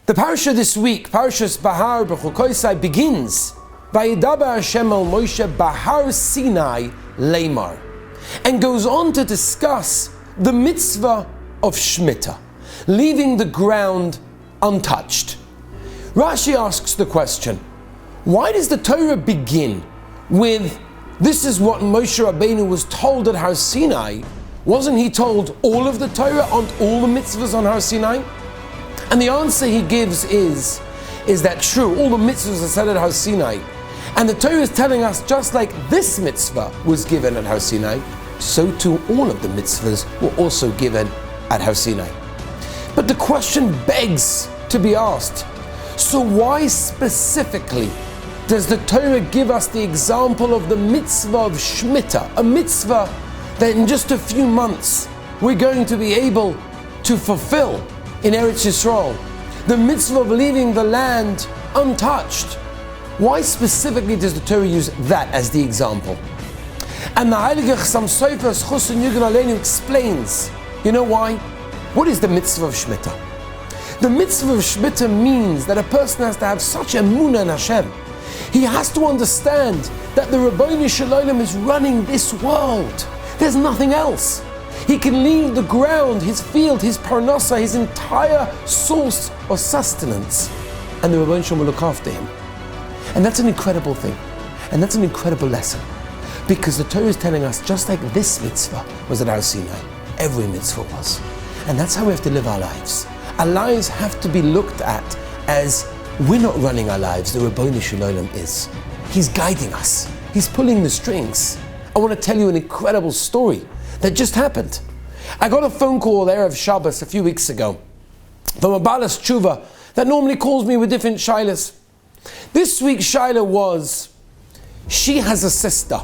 The Parsha this week, Parshas Behar, Bechukosai, begins Vayidaber Hashem el Moshe Behar Sinai Leimar, and goes on to discuss the mitzvah of Shemitah, leaving the ground untouched. Rashi asks the question, why does the Torah begin with, this is what Moshe Rabbeinu was told at Har Sinai? Wasn't he told all of the Torah and all the mitzvahs on Har Sinai? And the answer he gives is that true, all the mitzvahs are said at Har Sinai. And the Torah is telling us, just like this mitzvah was given at Har Sinai, so too all of the mitzvahs were also given at Har Sinai. But the question begs to be asked, so why specifically does the Torah give us the example of the mitzvah of Shemitah, a mitzvah that in just a few months we're going to be able to fulfill in Eretz Yisrael, the mitzvah of leaving the land untouched? Why specifically does the Torah use that as the example? And the Heilige Chassam Sofer Schus and Yugen Aleinu explains, you know why? What is the mitzvah of Shemitah? The mitzvah of Shemitah means that a person has to have such emunah in Hashem. He has to understand that the Rabbi Shalom is running this world. There's nothing else. He can leave the ground, his field, his parnasa, his entire source of sustenance, and the Rabbi Shalom will look after him. And that's an incredible thing. And that's an incredible lesson. Because the Torah is telling us, just like this mitzvah was at Har Sinai, every mitzvah was. And that's how we have to live our lives. Our lives have to be looked at as we're not running our lives, the Rabbi Shalom is. He's guiding us. He's pulling the strings. I want to tell you an incredible story that just happened. I got a phone call there of Shabbos a few weeks ago from a Balas Tshuva that normally calls me with different shilas. This week's shaila was, she has a sister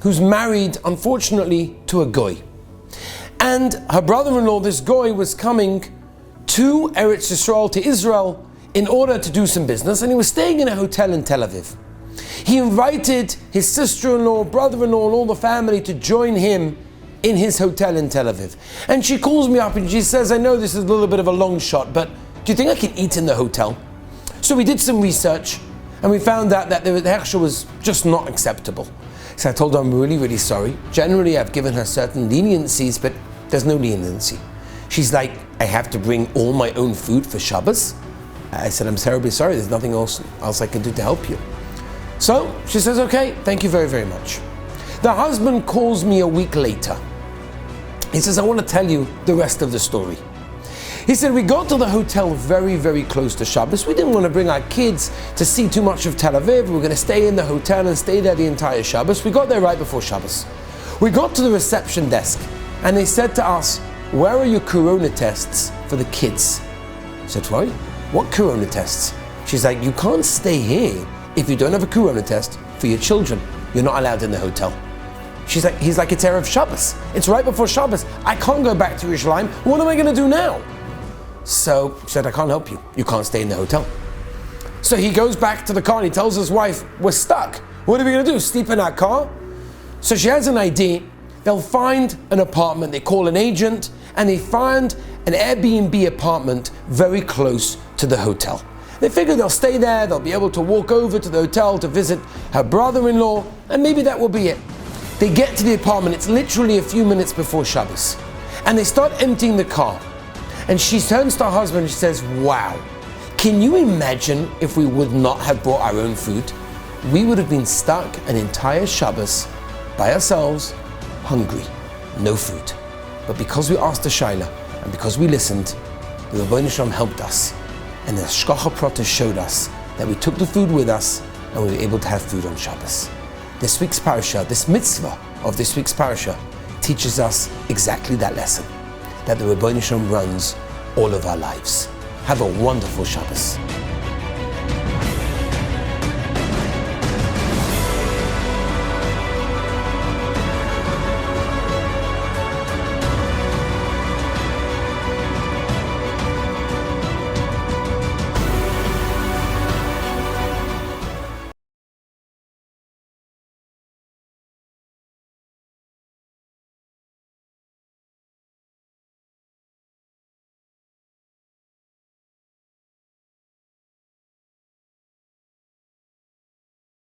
who's married, unfortunately, to a goy. And her brother-in-law, this goy, was coming to Eretz Yisrael, to Israel, in order to do some business, and he was staying in a hotel in Tel Aviv. He invited his sister-in-law, brother-in-law, and all the family to join him in his hotel in Tel Aviv. And she calls me up and she says, I know this is a little bit of a long shot, but do you think I can eat in the hotel? So we did some research and we found out that the hechsher was just not acceptable. So I told her, I'm really, really sorry. Generally, I've given her certain leniencies, but there's no leniency. She's like, I have to bring all my own food for Shabbos? I said, I'm terribly sorry. There's nothing else I can do to help you. So she says, okay, thank you very, very much. The husband calls me a week later. He says, I want to tell you the rest of the story. He said, we got to the hotel very, very close to Shabbos. We didn't want to bring our kids to see too much of Tel Aviv. We were going to stay in the hotel and stay there the entire Shabbos. We got there right before Shabbos. We got to the reception desk and they said to us, where are your corona tests for the kids? I said, what? What corona tests? She's like, you can't stay here if you don't have a corona test for your children. You're not allowed in the hotel. He's like, it's Erev Shabbos. It's right before Shabbos. I can't go back to Yerushalayim. What am I going to do now? So she said, I can't help you. You can't stay in the hotel. So he goes back to the car and he tells his wife, we're stuck. What are we going to do? Sleep in our car? So she has an idea. They'll find an apartment. They call an agent and they find an Airbnb apartment very close to the hotel. They figure they'll stay there. They'll be able to walk over to the hotel to visit her brother-in-law, and maybe that will be it. They get to the apartment. It's literally a few minutes before Shabbos. And they start emptying the car. And she turns to her husband and she says, wow, can you imagine if we would not have brought our own food? We would have been stuck an entire Shabbos by ourselves, hungry, no food. But because we asked the shaila and because we listened, the Rabbi Shalom helped us. And the Shkacha Prata showed us that we took the food with us and we were able to have food on Shabbos. This week's Parsha, this mitzvah of this week's Parsha, teaches us exactly that lesson, that the Rabbi Shalom runs all of our lives. Have a wonderful Shabbos.